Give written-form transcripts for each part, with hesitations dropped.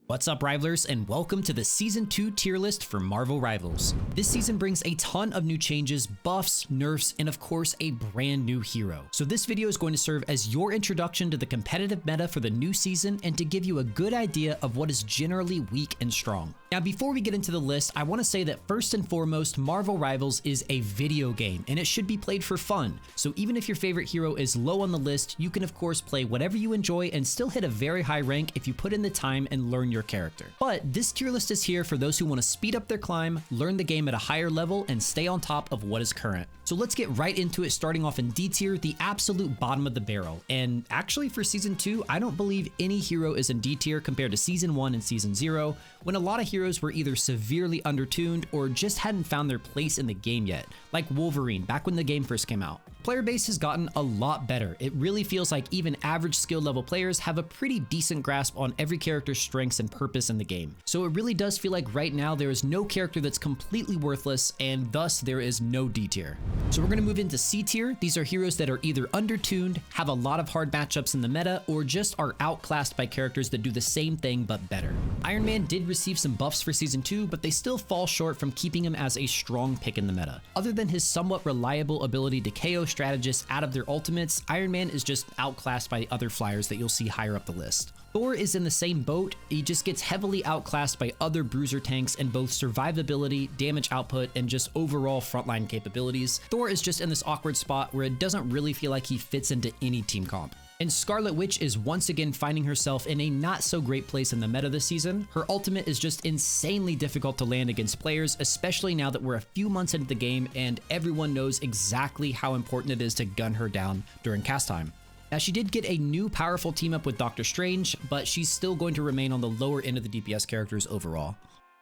What's up, Rivalers, and welcome to the Season 2 tier list for Marvel Rivals. This season brings a ton of new changes, buffs, nerfs, and of course a brand new hero. So this video is going to serve as your introduction to the competitive meta for the new season and to give you a good idea of what is generally weak and strong. Now before we get into the list, I want to say that first and foremost, Marvel Rivals is a video game and it should be played for fun. So even if your favorite hero is low on the list, you can of course play whatever you enjoy and still hit a very high rank if you put in the time and learn your character. But this tier list is here for those who want to speed up their climb, learn the game at a higher level, and stay on top of what is current. So let's get right into it, starting off in D tier, the absolute bottom of the barrel. And actually for Season 2, I don't believe any hero is in D tier compared to Season 1 and Season 0, when a lot of heroes were either severely undertuned or just hadn't found their place in the game yet, like Wolverine back when the game first came out. Player base has gotten a lot better. It really feels like even average skill level players have a pretty decent grasp on every character's strengths and purpose in the game. So it really does feel like right now there is no character that's completely worthless, and thus there is no D tier. So we're going to move into C tier. These are heroes that are either undertuned, have a lot of hard matchups in the meta, or just are outclassed by characters that do the same thing but better. Iron Man did receive some buffs for Season 2, but they still fall short from keeping him as a strong pick in the meta. Other than his somewhat reliable ability to KO strategists out of their ultimates, Iron Man is just outclassed by other flyers that you'll see higher up the list. Thor is in the same boat. He just gets heavily outclassed by other bruiser tanks in both survivability, damage output, and just overall frontline capabilities. Thor is just in this awkward spot where it doesn't really feel like he fits into any team comp. And Scarlet Witch is once again finding herself in a not so great place in the meta this season. Her ultimate is just insanely difficult to land against players, especially now that we're a few months into the game and everyone knows exactly how important it is to gun her down during cast time. Now she did get a new powerful team up with Doctor Strange, but she's still going to remain on the lower end of the DPS characters overall.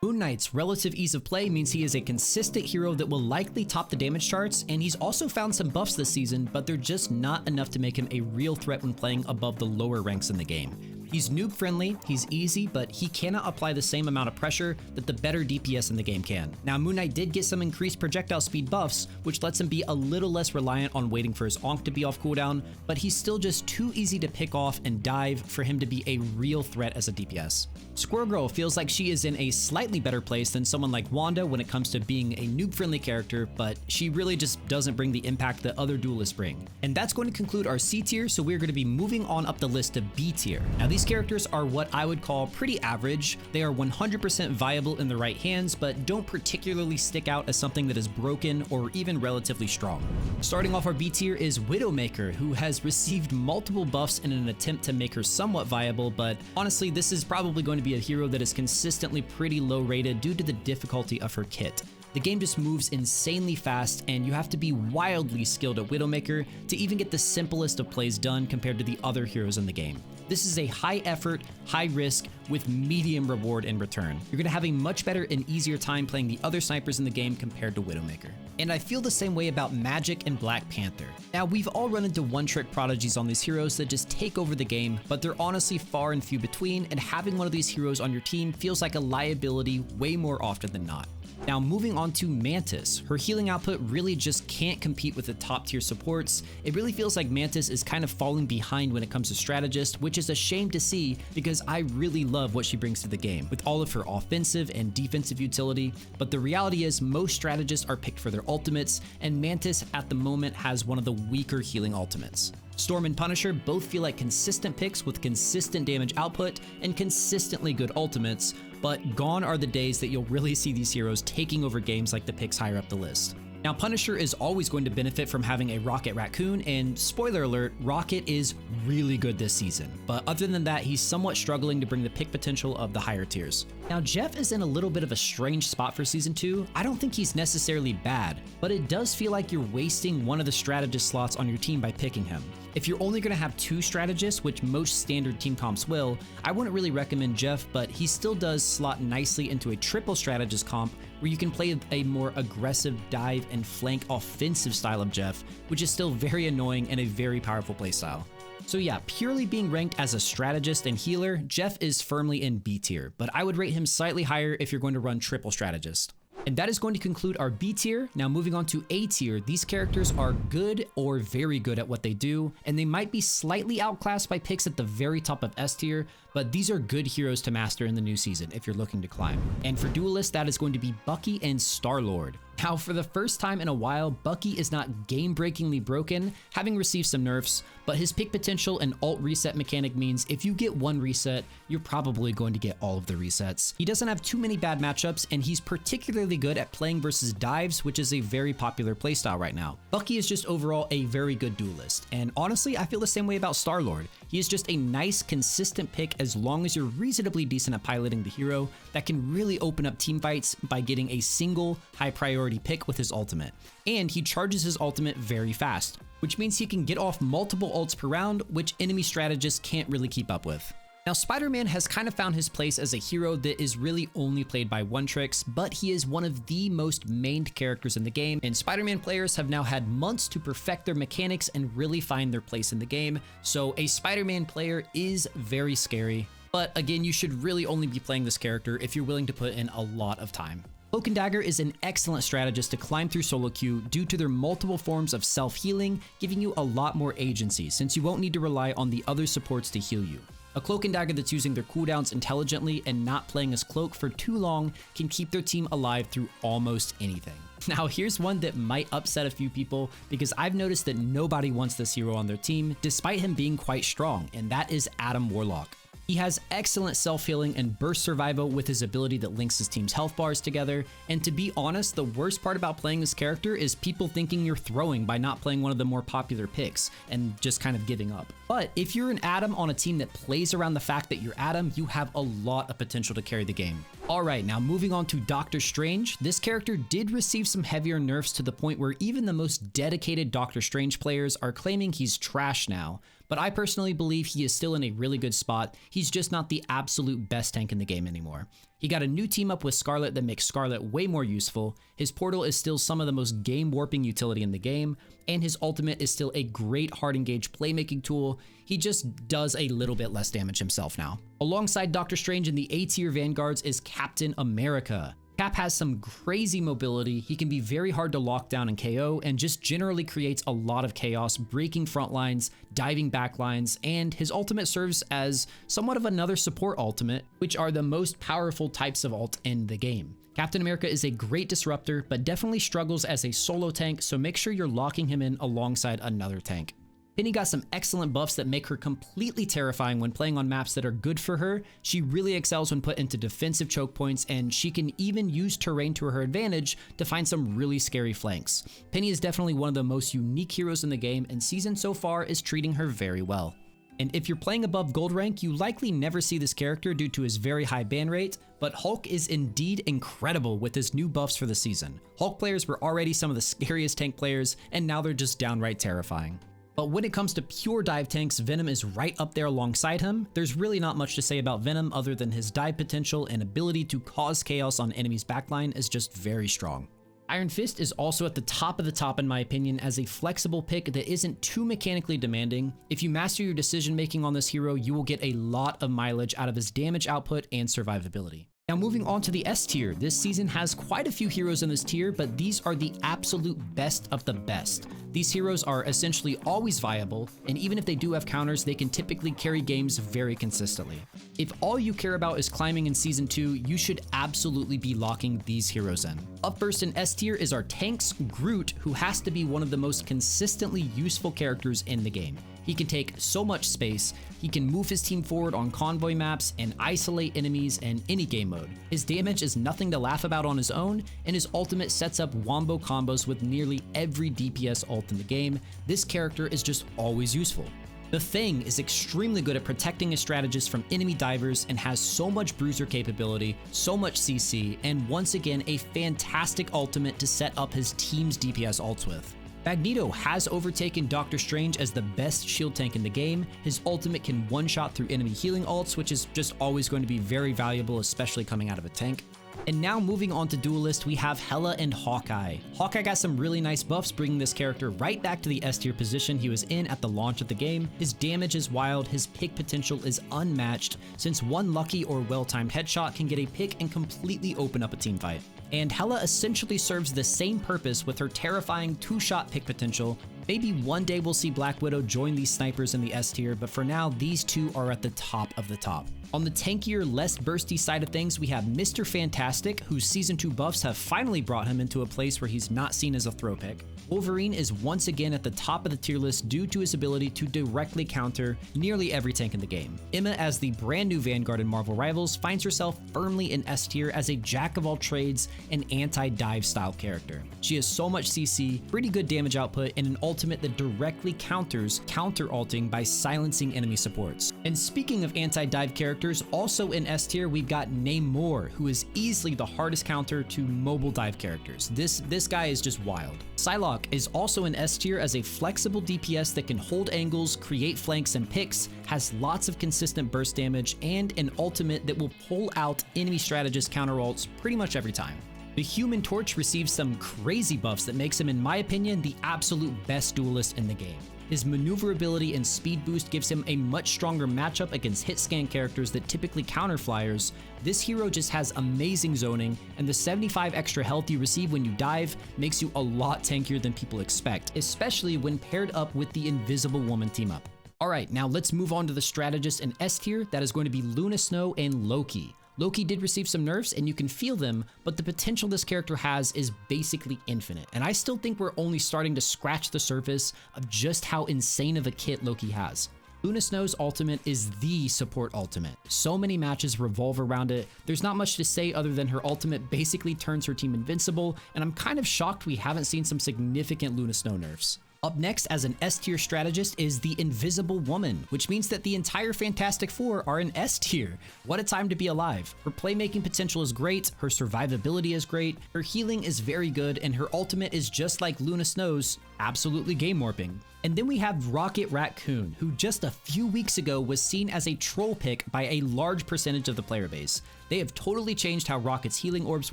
Moon Knight's relative ease of play means he is a consistent hero that will likely top the damage charts, and he's also found some buffs this season, but they're just not enough to make him a real threat when playing above the lower ranks in the game. He's noob friendly, he's easy, but he cannot apply the same amount of pressure that the better DPS in the game can. Now Moon Knight did get some increased projectile speed buffs, which lets him be a little less reliant on waiting for his Ankh to be off cooldown, but he's still just too easy to pick off and dive for him to be a real threat as a DPS. Squirrel Girl feels like she is in a slightly better place than someone like Wanda when it comes to being a noob-friendly character, but she really just doesn't bring the impact that other duelists bring. And that's going to conclude our C tier, so we're going to be moving on up the list to B tier. Now these characters are what I would call pretty average. They are 100% viable in the right hands, but don't particularly stick out as something that is broken or even relatively strong. Starting off our B tier is Widowmaker, who has received multiple buffs in an attempt to make her somewhat viable, but honestly this is probably going to be a hero that is consistently pretty low rated due to the difficulty of her kit. The game just moves insanely fast, and you have to be wildly skilled at Widowmaker to even get the simplest of plays done compared to the other heroes in the game. This is a high effort, high risk, with medium reward in return. You're going to have a much better and easier time playing the other snipers in the game compared to Widowmaker. And I feel the same way about Magik and Black Panther. Now we've all run into one-trick prodigies on these heroes that just take over the game, but they're honestly far and few between, and having one of these heroes on your team feels like a liability way more often than not. Now moving on to Mantis, her healing output really just can't compete with the top tier supports. It really feels like Mantis is kind of falling behind when it comes to strategist, which is a shame to see because I really love what she brings to the game with all of her offensive and defensive utility, but the reality is most strategists are picked for their ultimates, and Mantis at the moment has one of the weaker healing ultimates. Storm and Punisher both feel like consistent picks with consistent damage output and consistently good ultimates, but gone are the days that you'll really see these heroes taking over games like the picks higher up the list. Now Punisher is always going to benefit from having a Rocket Raccoon, and spoiler alert, Rocket is really good this season, but other than that he's somewhat struggling to bring the pick potential of the higher tiers. Now Jeff is in a little bit of a strange spot for Season 2. I don't think he's necessarily bad, but it does feel like you're wasting one of the strategist slots on your team by picking him. If you're only going to have two strategists, which most standard team comps will, I wouldn't really recommend Jeff, but he still does slot nicely into a triple strategist comp where you can play a more aggressive dive and flank offensive style of Jeff, which is still very annoying and a very powerful playstyle. So yeah, purely being ranked as a strategist and healer, Jeff is firmly in B tier, but I would rate him slightly higher if you're going to run triple strategist. And that is going to conclude our B tier. Now moving on to A tier, these characters are good or very good at what they do, and they might be slightly outclassed by picks at the very top of S tier, but these are good heroes to master in the new season if you're looking to climb. And for duelists, that is going to be Bucky and Star-Lord. Now, for the first time in a while, Bucky is not game-breakingly broken, having received some nerfs, but his pick potential and ult reset mechanic means if you get one reset, you're probably going to get all of the resets. He doesn't have too many bad matchups, and he's particularly good at playing versus dives, which is a very popular playstyle right now. Bucky is just overall a very good duelist, and honestly, I feel the same way about Star-Lord. He is just a nice, consistent pick as long as you're reasonably decent at piloting the hero that can really open up teamfights by getting a single high priority pick with his ultimate. And he charges his ultimate very fast, which means he can get off multiple ults per round, which enemy strategists can't really keep up with. Now, Spider-Man has kind of found his place as a hero that is really only played by one-tricks, but he is one of the most mained characters in the game, and Spider-Man players have now had months to perfect their mechanics and really find their place in the game, so a Spider-Man player is very scary. But again, you should really only be playing this character if you're willing to put in a lot of time. Cloak and Dagger is an excellent strategist to climb through solo queue due to their multiple forms of self-healing, giving you a lot more agency since you won't need to rely on the other supports to heal you. A Cloak and Dagger that's using their cooldowns intelligently and not playing as Cloak for too long can keep their team alive through almost anything. Now here's one that might upset a few people because I've noticed that nobody wants this hero on their team despite him being quite strong, and that is Adam Warlock. He has excellent self-healing and burst survival with his ability that links his team's health bars together, and to be honest, the worst part about playing this character is people thinking you're throwing by not playing one of the more popular picks and just kind of giving up. But if you're an Adam on a team that plays around the fact that you're Adam, you have a lot of potential to carry the game. Alright, now moving on to Doctor Strange. This character did receive some heavier nerfs to the point where even the most dedicated Doctor Strange players are claiming he's trash now. But I personally believe he is still in a really good spot. He's just not the absolute best tank in the game anymore. He got a new team up with Scarlet that makes Scarlet way more useful. His portal is still some of the most game warping utility in the game, and his ultimate is still a great hard engage playmaking tool. He just does a little bit less damage himself now. Alongside Doctor Strange in the A tier vanguards is Captain America. Cap has some crazy mobility, he can be very hard to lock down and KO, and just generally creates a lot of chaos, breaking front lines, diving back lines, and his ultimate serves as somewhat of another support ultimate, which are the most powerful types of ult in the game. Captain America is a great disruptor, but definitely struggles as a solo tank, so make sure you're locking him in alongside another tank. Penny got some excellent buffs that make her completely terrifying when playing on maps that are good for her. She really excels when put into defensive choke points, and she can even use terrain to her advantage to find some really scary flanks. Penny is definitely one of the most unique heroes in the game, and Season so far is treating her very well. And if you're playing above gold rank, you likely never see this character due to his very high ban rate, but Hulk is indeed incredible with his new buffs for the season. Hulk players were already some of the scariest tank players, and now they're just downright terrifying. But when it comes to pure dive tanks, Venom is right up there alongside him. There's really not much to say about Venom other than his dive potential and ability to cause chaos on enemies' backline is just very strong. Iron Fist is also at the top of the top in my opinion as a flexible pick that isn't too mechanically demanding. If you master your decision making on this hero, you will get a lot of mileage out of his damage output and survivability. Now moving on to the S tier, this season has quite a few heroes in this tier, but these are the absolute best of the best. These heroes are essentially always viable, and even if they do have counters, they can typically carry games very consistently. If all you care about is climbing in Season 2, you should absolutely be locking these heroes in. Up first in S tier is our tanks, Groot, who has to be one of the most consistently useful characters in the game. He can take so much space, he can move his team forward on convoy maps and isolate enemies in any game mode. His damage is nothing to laugh about on his own, and his ultimate sets up wombo combos with nearly every DPS ult in the game. This character is just always useful. The Thing is extremely good at protecting his strategists from enemy divers and has so much bruiser capability, so much CC, and once again a fantastic ultimate to set up his team's DPS ults with. Magneto has overtaken Doctor Strange as the best shield tank in the game. His ultimate can one-shot through enemy healing ults, which is just always going to be very valuable, especially coming out of a tank. And now moving on to Duelist, we have Hela and Hawkeye. Hawkeye got some really nice buffs, bringing this character right back to the S tier position he was in at the launch of the game. His damage is wild, his pick potential is unmatched, since one lucky or well-timed headshot can get a pick and completely open up a teamfight. And Hela essentially serves the same purpose with her terrifying 2-shot pick potential. Maybe one day we'll see Black Widow join these snipers in the S tier, but for now, these two are at the top of the top. On the tankier, less bursty side of things, we have Mr. Fantastic, whose Season 2 buffs have finally brought him into a place where he's not seen as a throw pick. Wolverine is once again at the top of the tier list due to his ability to directly counter nearly every tank in the game. Emma, as the brand new Vanguard in Marvel Rivals, finds herself firmly in S tier as a jack of all trades and anti-dive style character. She has so much CC, pretty good damage output, and an ultimate that directly counters counter-ulting by silencing enemy supports. And speaking of anti-dive characters, also in S tier we've got Namor, who is easily the hardest counter to mobile dive characters. This guy is just wild. Psylocke is also in S tier as a flexible DPS that can hold angles, create flanks and picks, has lots of consistent burst damage, and an ultimate that will pull out enemy strategist counter ults pretty much every time. The Human Torch receives some crazy buffs that makes him, in my opinion, the absolute best duelist in the game. His maneuverability and speed boost gives him a much stronger matchup against hit scan characters that typically counter flyers. This hero just has amazing zoning, and the 75 extra health you receive when you dive makes you a lot tankier than people expect, especially when paired up with the Invisible Woman team up. Alright, now let's move on to the strategist in S tier. That is going to be Luna Snow and Loki. Loki did receive some nerfs and you can feel them, but the potential this character has is basically infinite. And I still think we're only starting to scratch the surface of just how insane of a kit Loki has. Luna Snow's ultimate is the support ultimate. So many matches revolve around it. There's not much to say other than her ultimate basically turns her team invincible, and I'm kind of shocked we haven't seen some significant Luna Snow nerfs. Up next as an S tier strategist is the Invisible Woman, which means that the entire Fantastic Four are in S tier. What a time to be alive. Her playmaking potential is great, her survivability is great, her healing is very good, and her ultimate is just like Luna Snow's, absolutely game warping. And then we have Rocket Raccoon, who just a few weeks ago was seen as a troll pick by a large percentage of the player base. They have totally changed how Rocket's healing orbs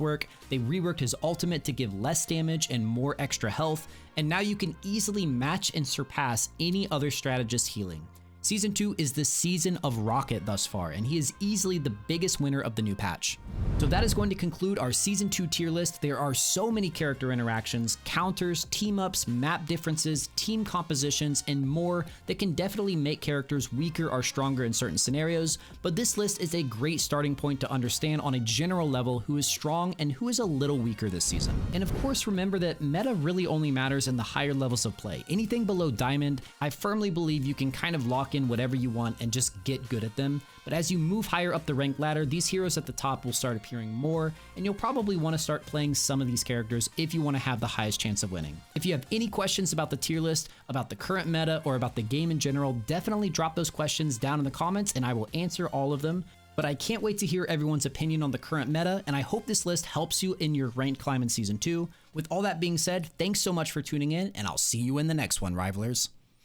work, they reworked his ultimate to give less damage and more extra health, and now you can easily match and surpass any other strategist's healing. Season 2 is the season of Rocket thus far, and he is easily the biggest winner of the new patch. So that is going to conclude our Season 2 tier list. There are so many character interactions, counters, team-ups, map differences, team compositions, and more that can definitely make characters weaker or stronger in certain scenarios, but this list is a great starting point to understand on a general level who is strong and who is a little weaker this season. And of course, remember that meta really only matters in the higher levels of play. Anything below Diamond, I firmly believe you can kind of lock in whatever you want and just get good at them. But as you move higher up the rank ladder, these heroes at the top will start appearing more, and you'll probably want to start playing some of these characters if you want to have the highest chance of winning. If you have any questions about the tier list, about the current meta, or about the game in general, definitely drop those questions down in the comments and I will answer all of them. But I can't wait to hear everyone's opinion on the current meta, and I hope this list helps you in your ranked climb in Season 2. With all that being said, thanks so much for tuning in, and I'll see you in the next one, Rivalers.